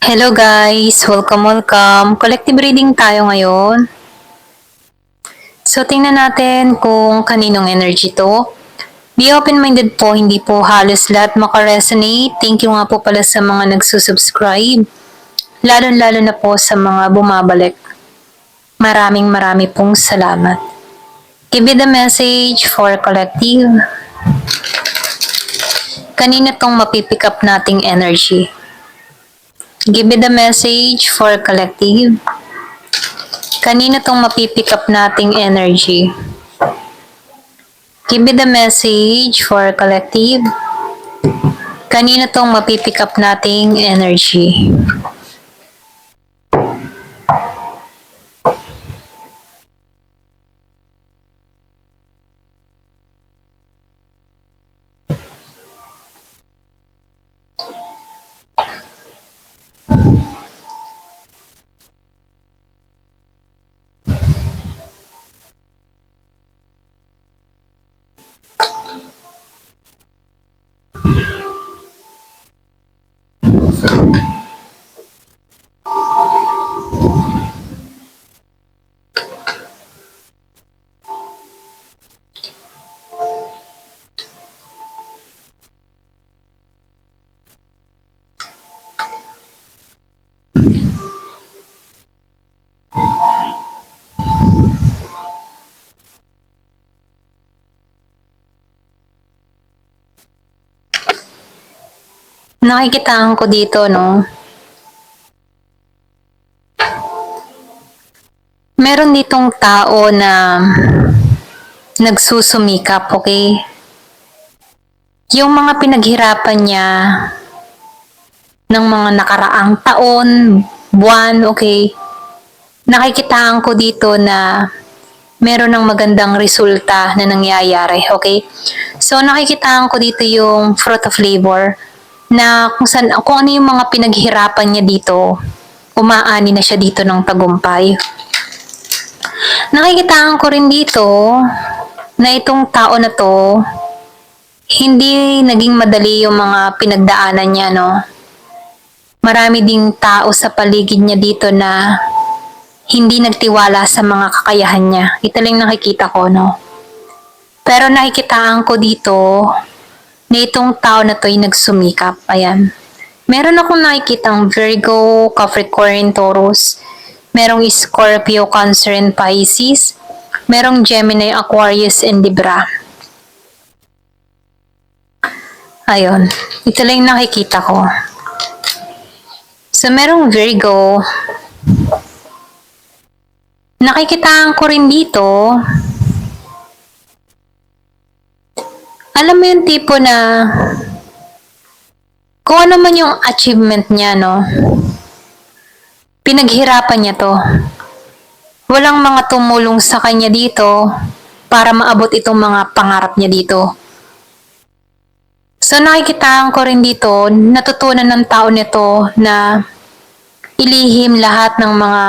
Hello guys! Welcome! Collective reading tayo ngayon. So tingnan natin kung kaninong energy to. Be open-minded po, hindi po halos lahat makaresonate. Thank you nga po pala sa mga nagsusubscribe. Lalo-lalo na po sa mga bumabalik. Maraming pong salamat. Give me the message for collective. Kanina tong mapipick up nating energy. Give me the message for collective. Kanina tong mapipick up nating energy. Give me the message for collective. Kanina tong mapipick up nating energy. Nakikitaan ko dito, no? Meron ditong tao na nagsusumikap, okay? Yung mga pinaghirapan niya ng mga nakaraang taon, buwan, okay? Nakikitaan ko dito na meron ng magandang resulta na nangyayari, okay? So, nakikitaan ko dito yung fruit of labor na kung ano yung mga pinaghirapan niya dito, umaani na siya dito ng tagumpay. Nakikitaan ko rin dito na itong tao na to, hindi naging madali yung mga pinagdaanan niya, no? Marami ding tao sa paligid niya dito na hindi nagtiwala sa mga kakayahan niya. Ito lang nakikita ko, no? Pero nakikitaan ko dito na itong tao na to ay nagsumikap. Ayan. Meron akong nakikitang Virgo, Capricorn, Taurus. Merong Scorpio, Cancer, and Pisces. Merong Gemini, Aquarius, and Libra. Ayun. Ito lang nakikita ko. So, merong Virgo. Nakikitaan ko rin dito. Alam mo yung tipo na kung ano man yung achievement niya, no? Pinaghirapan niya to. Walang mga tumulong sa kanya dito para maabot itong mga pangarap niya dito. So nakikitaan ko rin dito, natutunan ng tao nito na ilihim lahat ng mga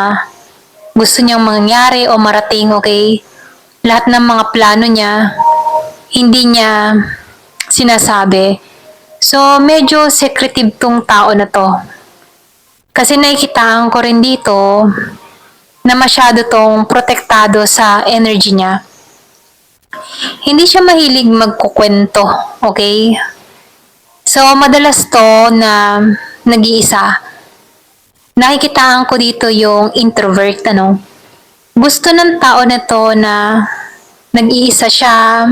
gusto niyang mangyari o marating, okay? Lahat ng mga plano niya, hindi niya sinasabi. So, medyo secretive tong tao na to. Kasi nakikitaan ko rin dito na masyado tong protektado sa energy niya. Hindi siya mahilig magkukwento, okay? So, madalas to na nag-iisa. Nakikitaan ko dito yung introvert, ano? Gusto ng tao na to na nag-iisa siya,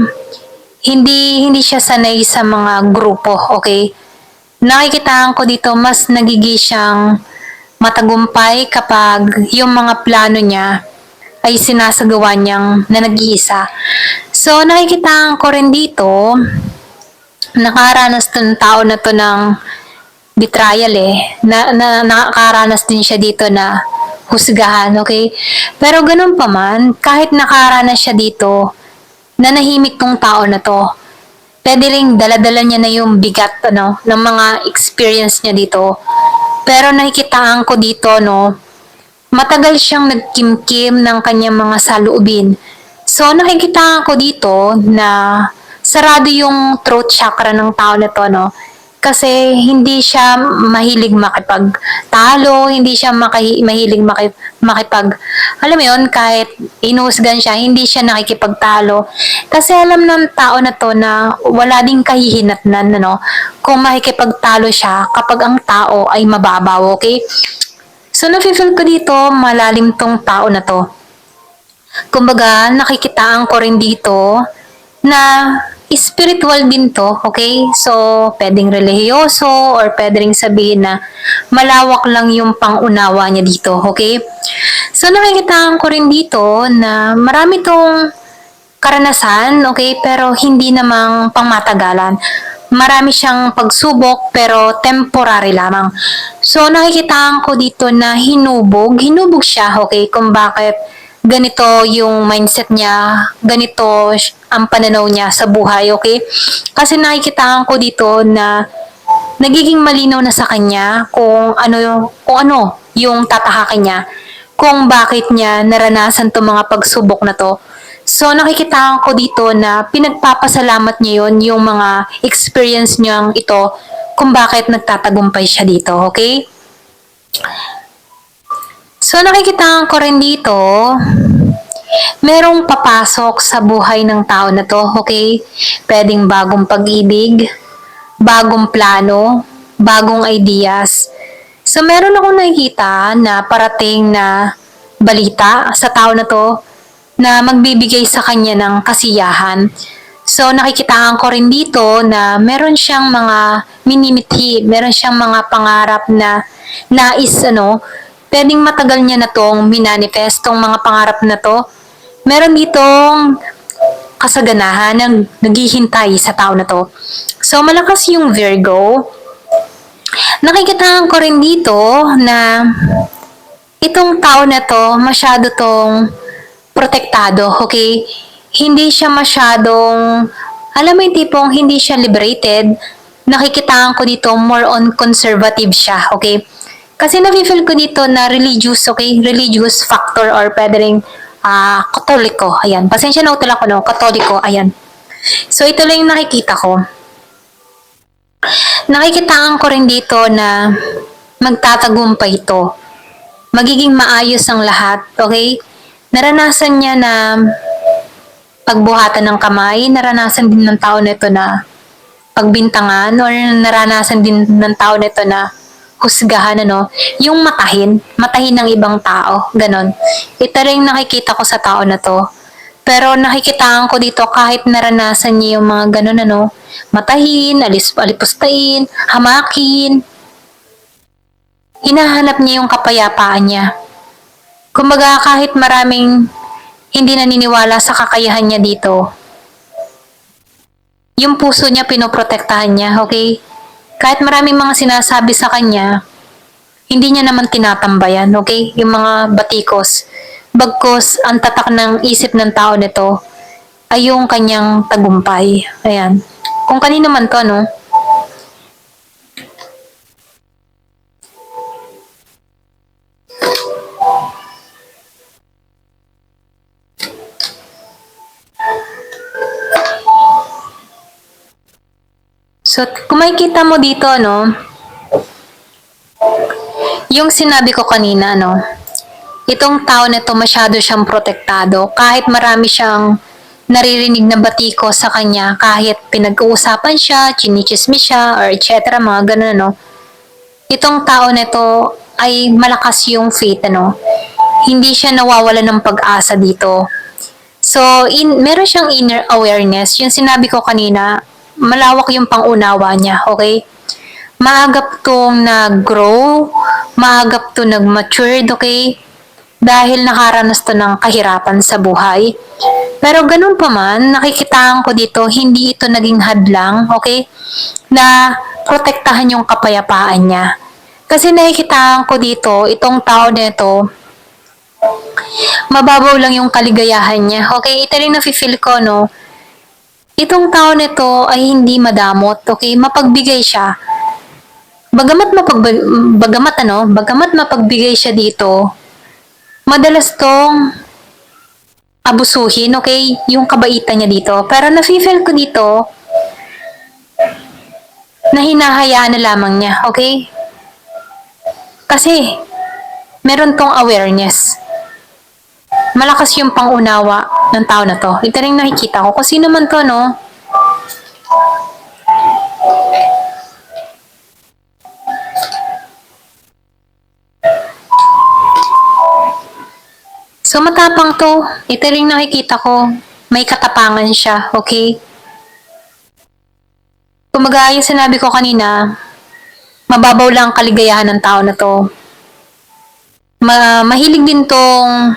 hindi siya sanay sa mga grupo, okay? Nakikitaan ko dito mas nagiging siyang matagumpay kapag yung mga plano niya ay sinasagawa niyang na nag-iisa. So, nakikitaan ko rin dito, nakaranas ng tao na to ng betrayal nakaranas din siya dito na husgahan, okay? Pero ganun pa man, kahit nakaranas siya dito, nanahimik tong tao na to. Pwede ring daladala niya na yung bigat, ng mga experience niya dito. Pero nakikitaan ko dito, no, matagal siyang nagkimkim ng kanyang mga saloobin. So, nakikitaan ko dito na sarado yung throat chakra ng tao na to, no. Kasi hindi siya mahilig makipagtalo, hindi siya mahilig makipag, alam mo yun, kahit inuusgan siya, hindi siya nakikipagtalo. Kasi alam ng tao na to na wala ding kahihinatnan, ano, kung makikipagtalo siya kapag ang tao ay mababaw, okay? So, nafe-feel ko dito, malalim tong tao na to. Kumbaga, nakikitaan ko rin dito na spiritual din to, okay? So, pwedeng relihiyoso or pwedeng sabihin na malawak lang yung pangunawa niya dito, okay? So, nakikitaan ko rin dito na marami tong karanasan, okay? Pero hindi namang pangmatagalan. Marami siyang pagsubok pero temporary lamang. So, nakikitaan ko dito na hinubog siya, okay? Kung bakit ganito yung mindset niya, ganito ang pananaw niya sa buhay, okay? Kasi nakikitaan ko dito na nagiging malinaw na sa kanya kung ano yung tatahakin niya, kung bakit niya naranasan tong mga pagsubok na to. So, nakikitaan ko dito na pinagpapasalamat niya yon yung mga experience niyang ito kung bakit nagtatagumpay siya dito, okay? So, nakikitaan ko rin dito, merong papasok sa buhay ng tao na to, okay? Pwedeng bagong pag-ibig, bagong plano, bagong ideas. So, meron akong nakikita na parating na balita sa tao na to na magbibigay sa kanya ng kasiyahan. So, nakikitaan ko rin dito na meron siyang mga minimithi, meron siyang mga pangarap na nais, pwedeng matagal niya na tong minanifestong mga pangarap na to. Meron ditong kasaganahan ng naghihintay sa tao na to. So, malakas yung Virgo. Nakikitaan ko rin dito na itong tao na to, masyado tong protektado, okay? Hindi siya masyadong, alam mo yung tipong hindi siya liberated, nakikitaan ko dito more on conservative siya, okay? Kasi nafe-feel ko dito na religious, okay? Religious factor or pwede rin katoliko, ayan. Pasensya na utol ako, no? Katoliko, ayan. So, ito lang yung nakikita ko. Nakikitaan ko rin dito na magtatagumpay ito. Magiging maayos ang lahat, okay? Naranasan niya na pagbuhatan ng kamay, naranasan din ng tao nito na pagbintangan or naranasan din ng tao nito na husgahan, yung matahin ng ibang tao, ganon. Ito rin nakikita ko sa tao na to. Pero nakikitaan ko dito kahit naranasan niya yung mga ganon, matahin, alipustain, hamakin, hinahanap niya yung kapayapaan niya. Kumbaga kahit maraming hindi naniniwala sa kakayahan niya dito, yung puso niya pinoprotektahan niya, okay? Kahit maraming mga sinasabi sa kanya, hindi niya naman tinatambayan, okay? Yung mga batikos. Bagkos, ang tatak ng isip ng tao nito ay yung kanyang tagumpay. Ayan. Kung kanino man to, So, kung makikita mo dito, yung sinabi ko kanina, itong tao na to masyado siyang protektado. Kahit marami siyang naririnig na batiko sa kanya, kahit pinag-uusapan siya, chinichismis siya, or etc. mga ganun, itong tao na to ay malakas yung faith, Hindi siya nawawala ng pag-asa dito. So, meron siyang inner awareness. Yung sinabi ko kanina, malawak yung pangunawa niya, okay? Maagap tong nag-grow, maagap to nag-matured, okay? Dahil nakaranas to ng kahirapan sa buhay. Pero ganun pa man, nakikitaan ko dito, hindi ito naging hadlang, okay? Na protektahan yung kapayapaan niya. Kasi nakikitaan ko dito, itong tao nito, mababaw lang yung kaligayahan niya. Okay, ito rin nafe-feel ko, itong tao nito ay hindi madamot, okay? Mapagbigay siya. Bagamat mapagbigay siya dito, madalas tong abusuhin, okay? Yung kabaitan niya dito. Pero nafe-feel ko dito, na hinahayaan na lamang niya, okay? Kasi, meron tong awareness. Malakas yung pangunawa ng tao na to. Ito rin nakikita ko. Kung sino man to, no? So, matapang to. Ito rin nakikita ko. May katapangan siya, okay? Kumaga, yung sinabi ko kanina, mababaw lang ang kaligayahan ng tao na to. Mahilig din tong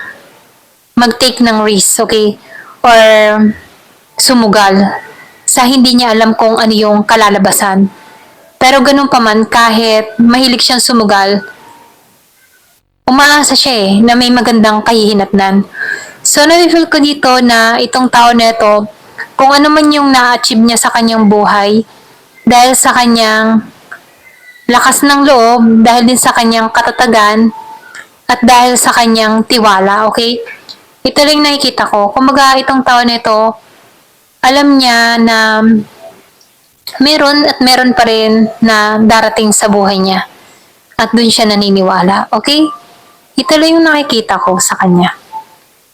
mag-take ng risk, okay? Or sumugal sa hindi niya alam kung ano yung kalalabasan. Pero ganun pa man, kahit mahilig siyang sumugal, umaasa siya na may magandang kahihinatnan. So, na-feel ko dito na itong tao na ito, kung ano man yung na-achieve niya sa kanyang buhay, dahil sa kanyang lakas ng loob, dahil din sa kanyang katatagan, at dahil sa kanyang tiwala, okay? Ito rin nakikita ko. Kumaga, itong tao na ito, alam niya na meron at meron pa rin na darating sa buhay niya. At dun siya naniniwala, okay? Ito lang yung nakikita ko sa kanya.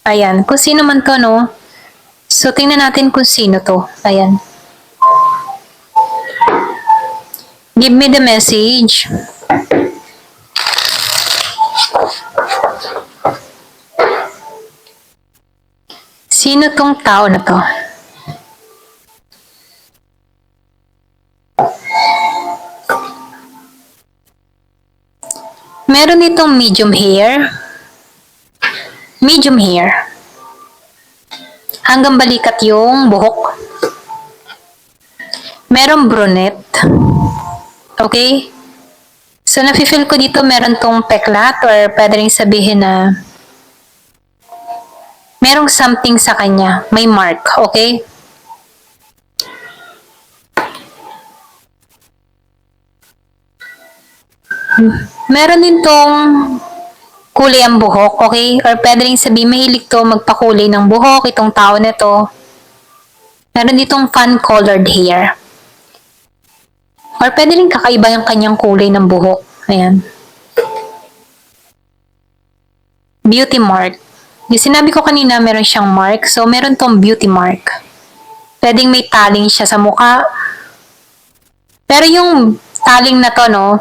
Ayan, kung sino man to, no? So, tingnan natin kung sino to. Ayan. Give me the message. Sino tong tao na to? Meron itong medium hair. Medium hair. Hanggang balikat yung buhok. Merong brunette. Okay? So, nafe-feel ko dito meron tong peklat or pwede rin sabihin na merong something sa kanya. May mark. Okay? Meron din tong kulay ang buhok, okay? Or pwede rin sabihin, mahilig to magpakulay ng buhok, itong tao na to. Meron ditong fun-colored hair. Or pwede rin kakaiba yung kanyang kulay ng buhok. Ayan. Beauty mark. Yung sinabi ko kanina, meron siyang mark. So, meron tong beauty mark. Pwedeng may taling siya sa mukha. Pero yung taling na to, no,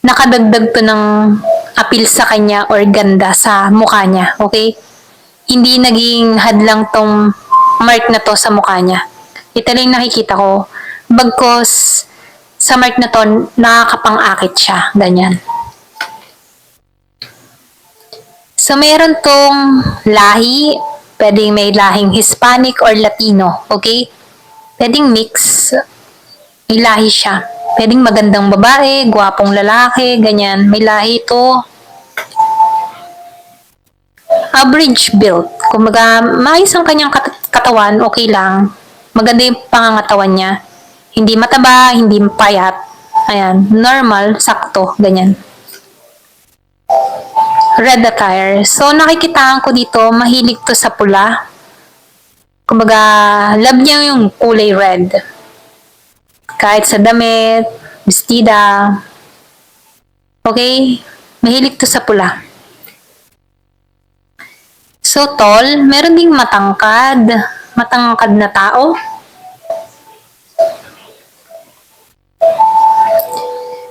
nakadagdag to ng appeal sa kanya or ganda sa mukha niya. Okay? Hindi naging hadlang tong mark na to sa mukha niya. Ito lang nakikita ko. Bagkos sa mark na to, nakakapang-akit siya. Ganyan. So, meron tong lahi. Pwedeng may lahing Hispanic or Latino. Okay? Pwedeng mix. May lahi siya. Pwedeng magandang babae, gwapong lalaki, ganyan. May lahi ito. Average build. Kumbaga, maayos ang kanyang katawan, okay lang. Maganda yung pangangatawan niya. Hindi mataba, hindi payat. Ayan, normal, sakto, ganyan. Red attire. So, nakikitaan ko dito, mahilig to sa pula. Kumbaga, love niya yung kulay red. Kahit sa damit, bestida. Okay? Mahilig to sa pula. So, tall. Meron ding matangkad. Matangkad na tao.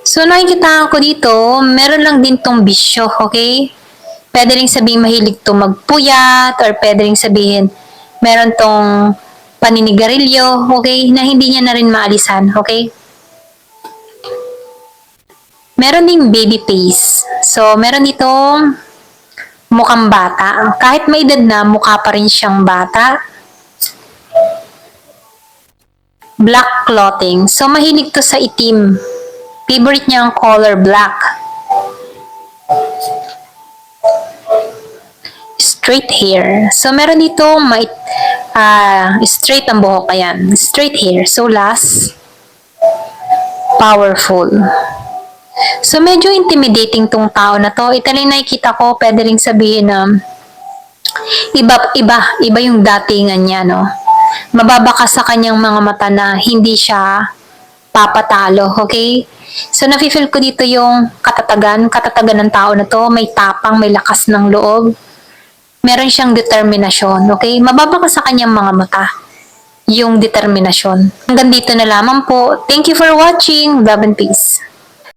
So, nakikita ko dito, meron lang din tong bisyo, okay? Pwede rin sabihin mahilig to magpuyat, or pwede rin sabihin meron tong paninigarilyo, okay? Na hindi niya na rin maalisan, okay? Meron ding baby face. So, meron ditong mukhang bata. Kahit may edad na, mukha pa rin siyang bata. Black clothing. So, mahilig to sa itim. Favorite niya ang color black. Straight hair. So, meron dito straight ang buhok. Ayan. Straight hair. So, last, powerful. So, medyo intimidating tong tao na to. Ito lang nakikita ko, pwede rin sabihin na iba yung datingan niya, no? Mababaka sa kanyang mga mata na hindi siya papatalo, okay? So, nafe-feel ko dito yung katatagan ng tao na to, may tapang, may lakas ng loob, meron siyang determinasyon, okay? Mababa ka sa kanyang mga mata, yung determinasyon. Hanggang dito na lamang po. Thank you for watching. Love and peace.